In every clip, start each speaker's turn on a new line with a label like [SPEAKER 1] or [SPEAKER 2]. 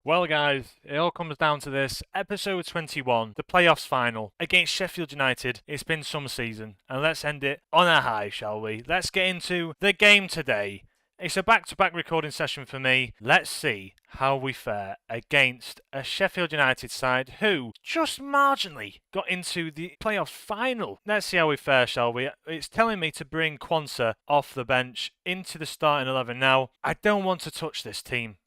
[SPEAKER 1] Well, guys, it all comes down to this. Episode 21, the playoffs final against Sheffield United. It's been some season, and let's end it on a high, shall we? Let's get into the game today. It's a back-to-back recording session for me. Let's see how we fare against a Sheffield United side who just marginally got into the playoff final. Let's see how we fare, shall we? It's telling me to bring Quansah off the bench into the starting 11 now. I don't want to touch this team.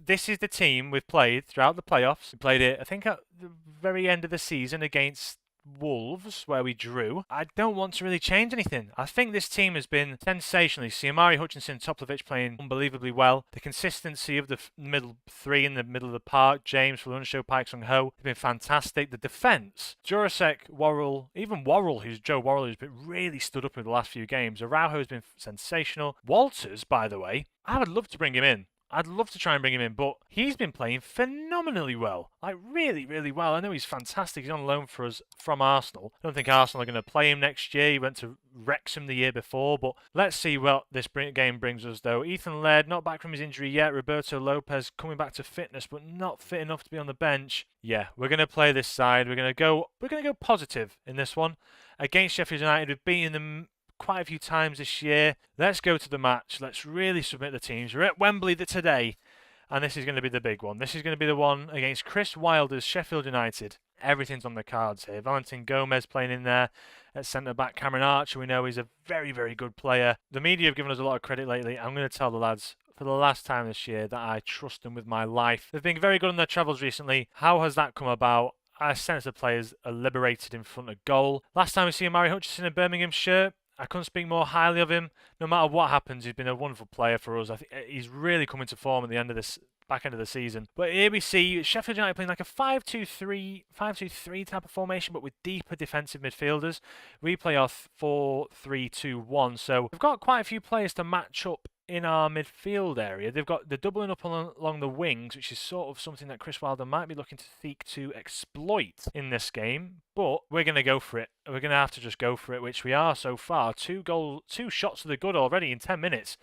[SPEAKER 1] This is the team we've played throughout the playoffs. We played it, I think, at the very end of the season against Wolves, where we drew. I don't want to really change anything. I think this team has been sensational. You see Amari Hutchinson, Toplivic playing unbelievably well. The consistency of the middle three in the middle of the park, James, Falunsho, Pike Sung Ho, has been fantastic. The defence, Jurasek, Worrell, even Worrell, Joe Worrell, who's been really stood up in the last few games. Araujo has been sensational. Walters, by the way, I would love to bring him in. I'd love to try and bring him in, but he's been playing phenomenally well. Like, really, really well. I know he's fantastic. He's on loan for us from Arsenal. I don't think Arsenal are going to play him next year. He went to Wrexham the year before, but let's see what this game brings us, though. Ethan Laird, not back from his injury yet. Roberto Lopez coming back to fitness, but not fit enough to be on the bench. Yeah, we're going to play this side. We're going to go positive in this one. Against Sheffield United, we've beaten them quite a few times this year. Let's go to the match. Let's really submit the teams. We're at Wembley today, and this is going to be the big one. This is going to be the one against Chris Wilder's Sheffield United. Everything's on the cards here. Valentin Gomez playing in there at centre-back. Cameron Archer, we know he's a very, very good player. The media have given us a lot of credit lately. I'm going to tell the lads for the last time this year that I trust them with my life. They've been very good on their travels recently. How has that come about? I sense the players are liberated in front of goal. Last time we see Amari Hutchinson in a Birmingham shirt, I couldn't speak more highly of him. No matter what happens, he's been a wonderful player for us. I think he's really coming to form at the end of this back end of the season. But here we see Sheffield United playing like a 5-2-3 type of formation, but with deeper defensive midfielders. We play our 4-3-2-1. So we've got quite a few players to match up in our midfield area. They're doubling up along the wings, which is sort of something that Chris Wilder might be looking to seek to exploit in this game. But we're going to go for it. We're going to have to just go for it, which we are so far. Two shots to the good already in 10 minutes.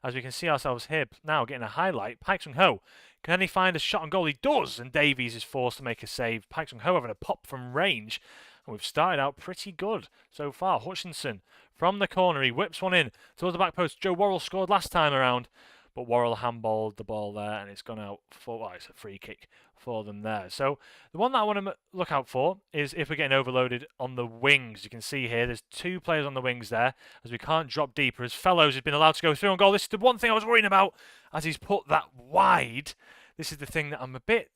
[SPEAKER 1] As we can see ourselves here now getting a highlight. Pike Sung Ho, can he find a shot on goal? He does, and Davies is forced to make a save. Pike Sung Ho having a pop from range. And we've started out pretty good so far. Hutchinson from the corner, he whips one in towards the back post. Joe Worrell scored last time around, but Worrell handballed the ball there, and it's gone out for, well, it's a free kick for them there. So the one that I want to look out for is if we're getting overloaded on the wings. You can see here there's two players on the wings there, as we can't drop deeper, as Fellows has been allowed to go through on goal. This is the one thing I was worrying about, as he's put that wide. This is the thing that I'm a bit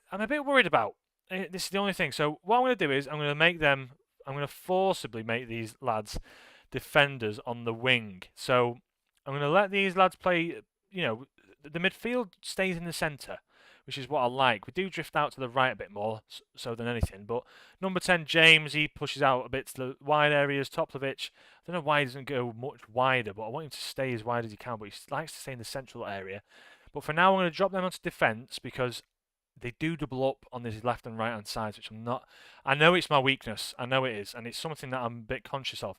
[SPEAKER 1] worried about. This is the only thing. So what I'm going to do is I'm going to forcibly make these lads defenders on the wing. So I'm going to let these lads play, the midfield stays in the centre, which is what I like. We do drift out to the right a bit more so than anything, but number 10, James, he pushes out a bit to the wide areas. Toplivic, I don't know why he doesn't go much wider, but I want him to stay as wide as he can, but he likes to stay in the central area. But for now, I'm going to drop them onto defence because they do double up on these left and right hand sides, which I know it's my weakness. I know it is, and it's something that I'm a bit conscious of.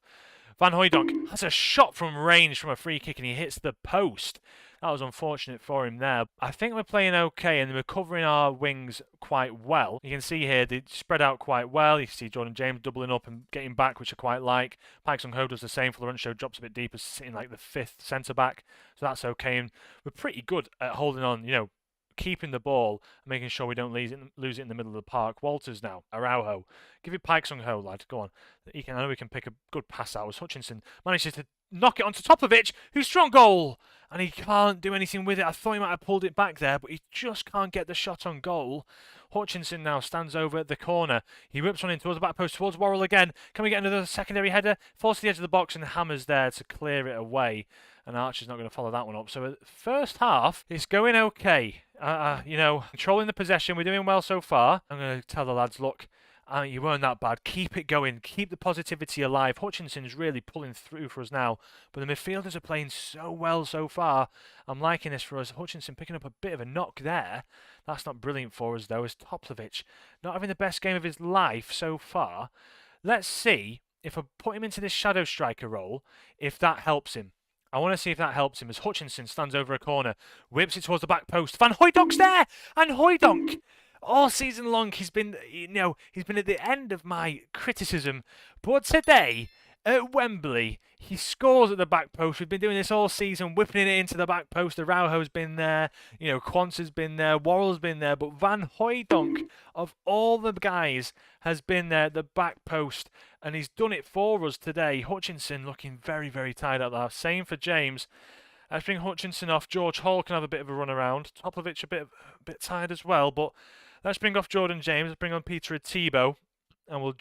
[SPEAKER 1] Van Hooijdonk has a shot from range from a free kick, and he hits the post. That was unfortunate for him there. I think we're playing okay, and we're covering our wings quite well. You can see here they spread out quite well. You can see Jordan James doubling up and getting back, which I quite like. Pike Sung Ho does the same. Florencio drops a bit deeper, sitting like the 5th centre back, so that's okay. And we're pretty good at holding on, keeping the ball and making sure we don't lose it in the middle of the park. Walters now, Araujo. Give it Pike Sung Ho, lad. Go on. I know we can pick a good pass out. As Hutchinson manages to knock it onto Toplivic, who's strong goal, and he can't do anything with it. I thought he might have pulled it back there, but he just can't get the shot on goal. Hutchinson now stands over at the corner. He whips one in towards the back post, towards Worrell again. Can we get another secondary header? Falls to the edge of the box and hammers there to clear it away. And Archer's not going to follow that one up. So first half, it's going okay. Controlling the possession. We're doing well so far. I'm going to tell the lads, look, you weren't that bad. Keep it going. Keep the positivity alive. Hutchinson's really pulling through for us now. But the midfielders are playing so well so far. I'm liking this for us. Hutchinson picking up a bit of a knock there. That's not brilliant for us, though, as Toplivic not having the best game of his life so far. Let's see if I put him into this shadow striker role, if that helps him. I want to see if that helps him as Hutchinson stands over a corner, whips it towards the back post. Van Hooydonk's there! And Hooijdonk, all season long, he's been at the end of my criticism. But today, at Wembley, he scores at the back post. We've been doing this all season, whipping it into the back post. Araujo's been there, Quanta's been there, Worrell's been there, but Van Hooijdonk, of all the guys, has been there at the back post, and he's done it for us today. Hutchinson looking very, very tired out there. Same for James. Let's bring Hutchinson off. George Hall can have a bit of a run around. Topovic a bit tired as well, but let's bring off Jordan James. Let's bring on Peter Atibo, and we'll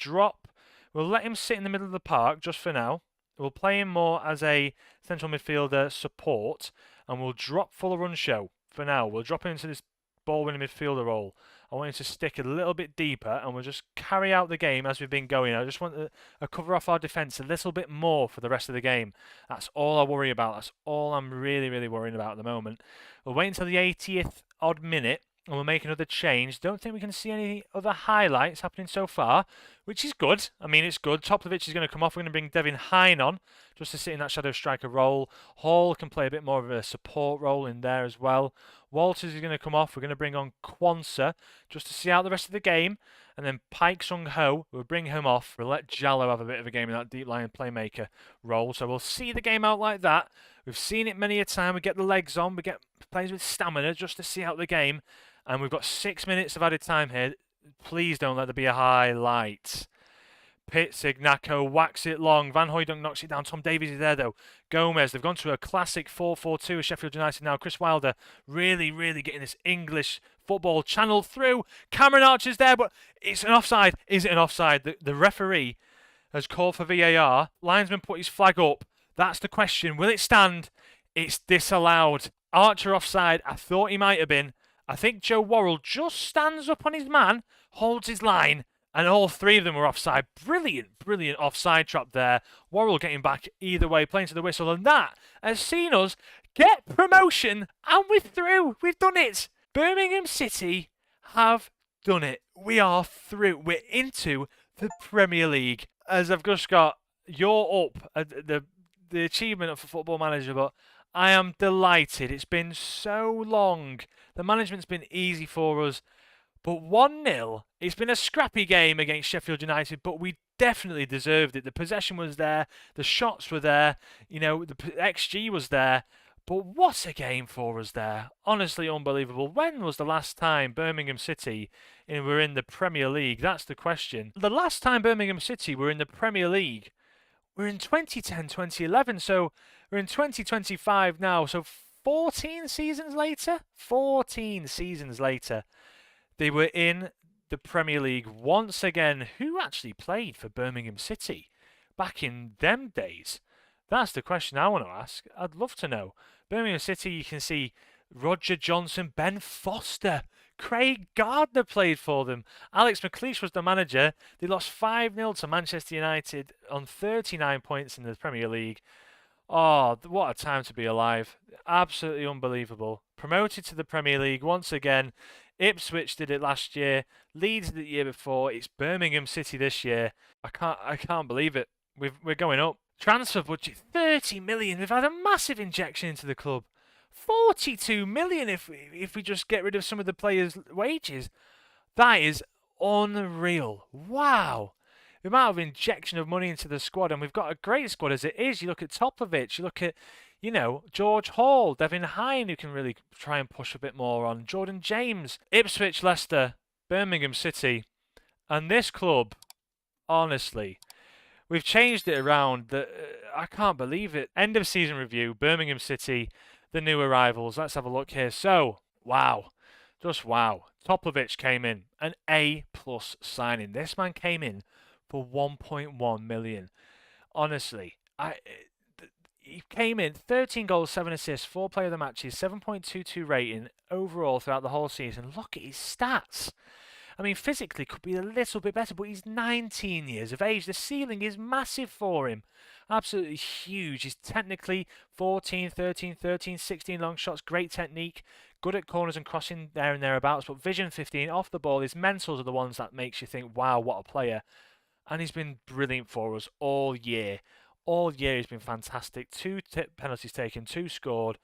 [SPEAKER 1] let him sit in the middle of the park just for now. We'll play him more as a central midfielder support, and we'll drop Fuller Runshow for now. We'll drop him into this ball-winning midfielder role. I want him to stick a little bit deeper, and we'll just carry out the game as we've been going. I just want to cover off our defence a little bit more for the rest of the game. That's all I worry about. That's all I'm really, really worrying about at the moment. We'll wait until the 80th odd minute, and we'll make another change. Don't think we can see any other highlights happening so far, which is good. I mean, it's good. Topovic is going to come off. We're going to bring Devin Hine on just to sit in that shadow striker role. Hall can play a bit more of a support role in there as well. Walters is going to come off. We're going to bring on Quansah just to see out the rest of the game. And then Pike Sung-ho, we'll bring him off. We'll let Jallo have a bit of a game in that deep line playmaker role. So we'll see the game out like that. We've seen it many a time. We get the legs on. We get players with stamina just to see out the game. And we've got 6 minutes of added time here. Please don't let there be a highlight. Pitts, Ignacco whacks it long. Van Hooijdonk knocks it down. Tom Davies is there though. Gomez, they've gone to a classic 4-4-2 with Sheffield United now. Chris Wilder really, really getting this English football channeled through. Cameron Archer's there, but it's an offside. Is it an offside? The referee has called for VAR. Linesman put his flag up. That's the question. Will it stand? It's disallowed. Archer offside. I thought he might have been. I think Joe Worrell just stands up on his man, holds his line, and all three of them were offside. Brilliant, brilliant offside trap there. Worrell getting back either way, playing to the whistle, and that has seen us get promotion, and we're through. We've done it. Birmingham City have done it. We are through. We're into the Premier League. As I've just got, you're up at the achievement of a football manager, but I am delighted. It's been so long. The management's been easy for us. But 1-0, it's been a scrappy game against Sheffield United, but we definitely deserved it. The possession was there. The shots were there. The XG was there. But what a game for us there. Honestly unbelievable. When was the last time Birmingham City were in the Premier League? That's the question. The last time Birmingham City were in the Premier League, we're in 2010, 2011, so we're in 2025 now. So 14 seasons later, they were in the Premier League once again. Who actually played for Birmingham City back in them days? That's the question I want to ask. I'd love to know. Birmingham City, you can see Roger Johnson, Ben Foster, Craig Gardner played for them. Alex McLeish was the manager. They lost 5-0 to Manchester United on 39 points in the Premier League. Oh, what a time to be alive. Absolutely unbelievable. Promoted to the Premier League once again. Ipswich did it last year. Leeds did it the year before. It's Birmingham City this year. I can't believe it. We're going up. Transfer budget 30 million. We've had a massive injection into the club. 42 million if we just get rid of some of the players' wages. That is unreal. Wow. The amount of injection of money into the squad, and we've got a great squad as it is. You look at Topovic, you look at, George Hall, Devin Hine, who can really try and push a bit more on, Jordan James, Ipswich, Leicester, Birmingham City, and this club, honestly, we've changed it around. I can't believe it. End of season review, Birmingham City, the new arrivals. Let's have a look here. So, wow. Just wow. Topovic came in, an A+ signing. This man came in for 1.1 million. Honestly, he came in 13 goals, 7 assists, 4 player of the matches, 7.22 rating overall throughout the whole season. Look at his stats. I mean, physically could be a little bit better, but he's 19 years of age. The ceiling is massive for him. Absolutely huge. He's technically 14, 13, 16 long shots. Great technique. Good at corners and crossing there and thereabouts. But vision 15 off the ball. His mentals are the ones that makes you think, wow, what a player. And he's been brilliant for us all year. All year he's been fantastic. 2 penalties taken, 2 scored.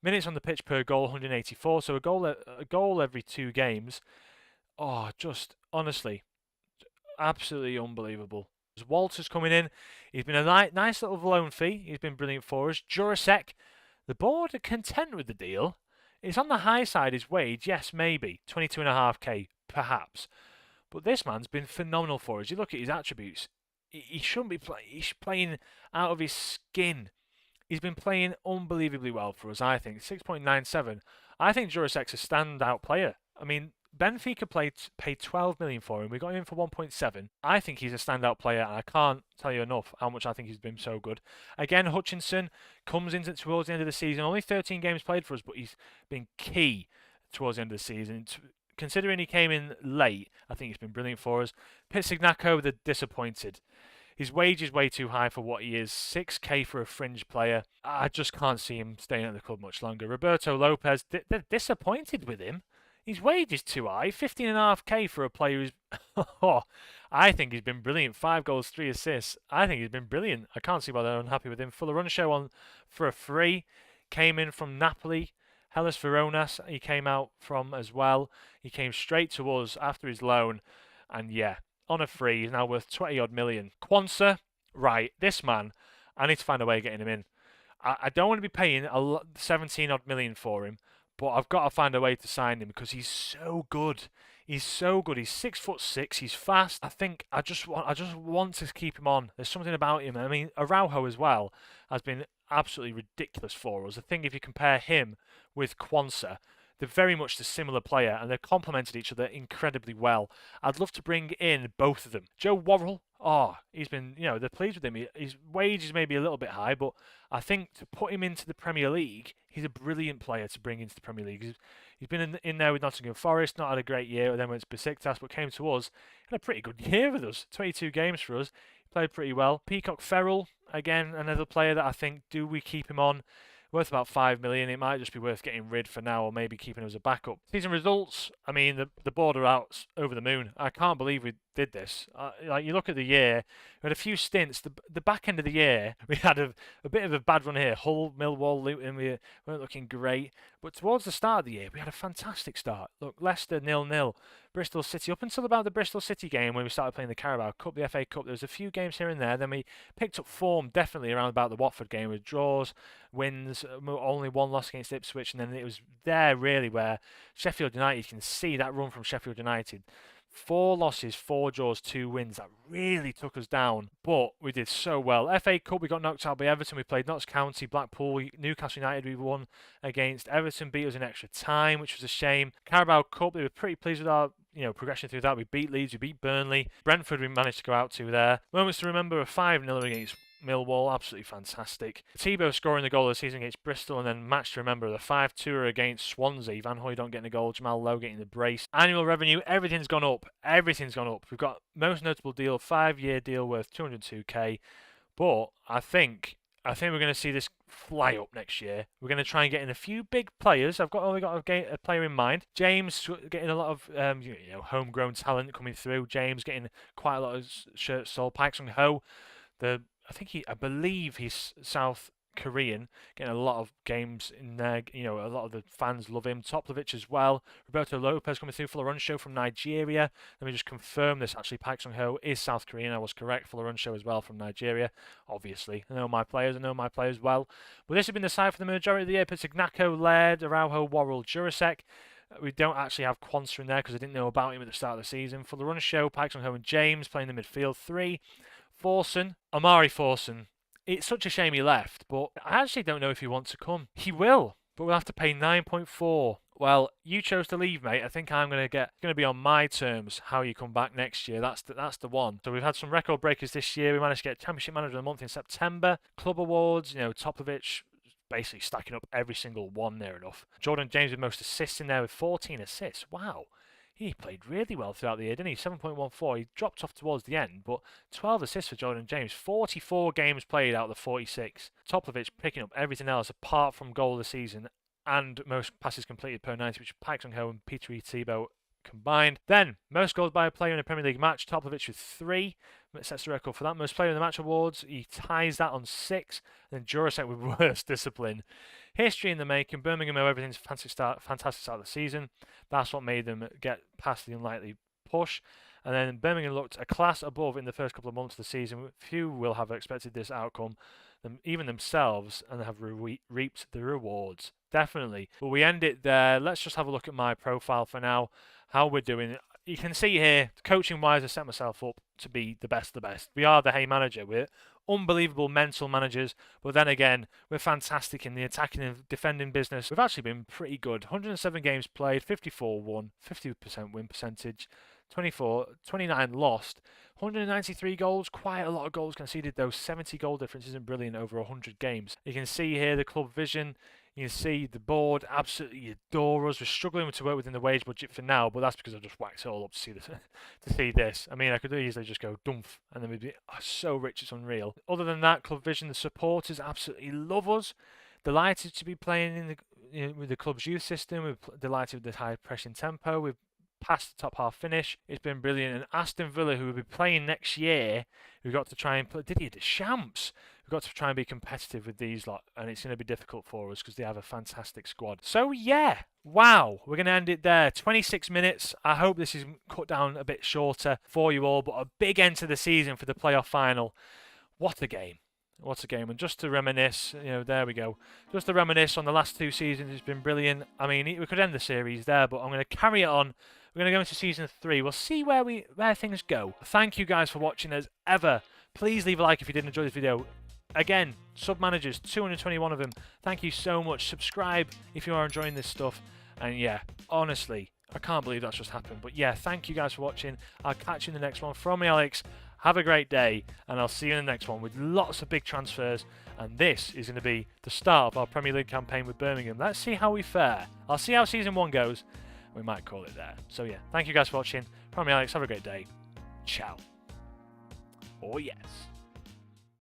[SPEAKER 1] Minutes on the pitch per goal, 184. So a goal every 2 games. Oh, just honestly, absolutely unbelievable. Walter's coming in. He's been a nice little loan fee. He's been brilliant for us. Jurasek, the board are content with the deal. It's on the high side, his wage. Yes, maybe. 22.5k, perhaps. But this man's been phenomenal for us. You look at his attributes. He shouldn't be playing. He's playing out of his skin. He's been playing unbelievably well for us, I think. 6.97. I think Jurasek's a standout player. I mean, Benfica paid 12 million for him. We got him in for 1.7. I think he's a standout player, and I can't tell you enough how much I think he's been so good. Again, Hutchinson comes in towards the end of the season. Only 13 games played for us, but he's been key towards the end of the season. Considering he came in late, I think he's been brilliant for us. Pizzignacco, they're disappointed. His wage is way too high for what he is. 6k for a fringe player. I just can't see him staying at the club much longer. Roberto Lopez, they're disappointed with him. His wage is too high. 15.5k for a player who's... oh, I think he's been brilliant. 5 goals, 3 assists. I think he's been brilliant. I can't see why they're unhappy with him. Folarunsho on for a free. Came in from Napoli. Hellas Veronas he came out from as well. He came straight to us after his loan. And yeah, on a free, he's now worth 20-odd million. Quansah, right, this man, I need to find a way of getting him in. I don't want to be paying 17-odd million for him, but I've got to find a way to sign him because he's so good. He's so good. He's 6'6". He's fast. I just want to keep him on. There's something about him. I mean, Araujo as well has been absolutely ridiculous for us. I think if you compare him with Quansah, they're very much the similar player, and they've complemented each other incredibly well. I'd love to bring in both of them. Joe Worrell, he's been, they're pleased with him. His wage is maybe a little bit high, but I think to put him into the Premier League, he's a brilliant player to bring into the Premier League. He's been in there with Nottingham Forest, not had a great year, then went to Besiktas, but came to us, had a pretty good year with us. 22 games for us, he played pretty well. Peacock Ferrell, again, another player that I think, do we keep him on? Worth about 5 million. It might just be worth getting rid for now, or maybe keeping him as a backup. Season results, I mean, the board are out over the moon. I can't believe we did this. Like, you look at the year, we had a few stints. The back end of the year, we had a bit of a bad run here. Hull, Millwall, Luton, we weren't looking great. But towards the start of the year, we had a fantastic start. Look, Leicester 0-0. Bristol City, up until about the Bristol City game when we started playing the Carabao Cup, the FA Cup, there was a few games here and there. Then we picked up form definitely around about the Watford game with draws, wins, only one loss against Ipswich, and then it was there really where Sheffield United, you can see that run from Sheffield United. 4 losses, 4 draws, 2 wins. That really took us down, but we did so well. FA Cup, we got knocked out by Everton. We played Notts County, Blackpool, Newcastle United. We won against Everton, beat us in extra time, which was a shame. Carabao Cup, they were pretty pleased with our progression through that. We beat Leeds, we beat Burnley. Brentford, we managed to go out to there. Moments to remember: a 5-0 against Millwall, absolutely fantastic. Thibaut scoring the goal of the season against Bristol, and then match to remember: the 5-2 against Swansea. Van Hooijdonk getting a goal, Jamal Lowe getting the brace. Annual revenue, everything's gone up. Everything's gone up. We've got most notable deal, 5-year deal worth 202k. But I think we're going to see this fly up next year. We're going to try and get in a few big players. I've only got a player in mind. James getting a lot of homegrown talent coming through. James getting quite a lot of shirts sold. Park Sung-ho, I believe he's South Korean, getting a lot of games in there. A lot of the fans love him. Toplovic as well. Roberto Lopez coming through. Folarunsho from Nigeria. Let me just confirm this. Actually, Park Sung-ho is South Korean. I was correct. Folarunsho as well from Nigeria. Obviously, I know my players well. But this has been the side for the majority of the year. Pizzignacco, Laird, Araujo, Worrell, Jurasek. We don't actually have Quansah in there because I didn't know about him at the start of the season. Folarunsho, Park Sung-ho and James playing the midfield 3. Forson, Omari Forson. It's such a shame he left, but I actually don't know if he wants to come. He will, but we'll have to pay 9.4. Well, you chose to leave, mate. I think I'm going to be on my terms how you come back next year. That's the one. So we've had some record breakers this year. We managed to get Championship Manager of the Month in September. Club Awards, Toplovic basically stacking up every single one near enough. Jordan James with most assists in there with 14 assists. Wow. He played really well throughout the year, didn't he? 7.14. He dropped off towards the end, but 12 assists for Jordan James. 44 games played out of the 46. Toplovic picking up everything else apart from goal of the season and most passes completed per 90, which Park Sung-ho and Peter Thibaut combined. Then, most goals by a player in a Premier League match, Topovich with 3. Sets the record for that. Most player in the match awards, he ties that on 6. And then Jurasek with worst discipline. History in the making. Birmingham owe everything's fantastic start of the season. That's what made them get past the unlikely push. And then Birmingham looked a class above in the first couple of months of the season. Few will have expected this outcome, even themselves, and have reaped the rewards. Definitely. But we end it there. Let's just have a look at my profile for now, how we're doing. You can see here, coaching-wise, I set myself up to be the best of the best. We are the Hey Manager. We're unbelievable mental managers, but then again, we're fantastic in the attacking and defending business. We've actually been pretty good. 107 games played, 54 won, 50% win percentage, 29 lost, 193 goals, quite a lot of goals conceded though. 70 goal difference isn't brilliant over 100 games. You can see here the club vision. You can see the board absolutely adore us. We're struggling to work within the wage budget for now, but that's because I've just whacked it all up to see this. To see this. I mean, I could easily just go dumph, and then we'd be so rich it's unreal. Other than that, club vision, the supporters absolutely love us. Delighted to be playing in the with the club's youth system. We're delighted with the high pressing tempo. We've past the top half finish. It's been brilliant. And Aston Villa, who will be playing next year, we've got to try and play. Didier Deschamps. We've got to try and be competitive with these lot, and it's going to be difficult for us because they have a fantastic squad. So yeah, wow, we're going to end it there. 26 minutes. I hope this is cut down a bit shorter for you all, but a big end to the season for the playoff final. What a game. What a game. And just to reminisce, there we go. Just to reminisce on the last 2 seasons, it's been brilliant. I mean, we could end the series there, but I'm going to carry it on. We're going to go into season 3. We'll see where things go. Thank you guys for watching as ever. Please leave a like if you did enjoy this video. Again, sub-managers, 221 of them. Thank you so much. Subscribe if you are enjoying this stuff. And yeah, honestly, I can't believe that's just happened. But yeah, thank you guys for watching. I'll catch you in the next one. From me, Alex, have a great day. And I'll see you in the next one with lots of big transfers. And this is going to be the start of our Premier League campaign with Birmingham. Let's see how we fare. I'll see how season 1 goes. We might call it there. So yeah, thank you guys for watching. From me, Alex, have a great day. Ciao. Oh yes.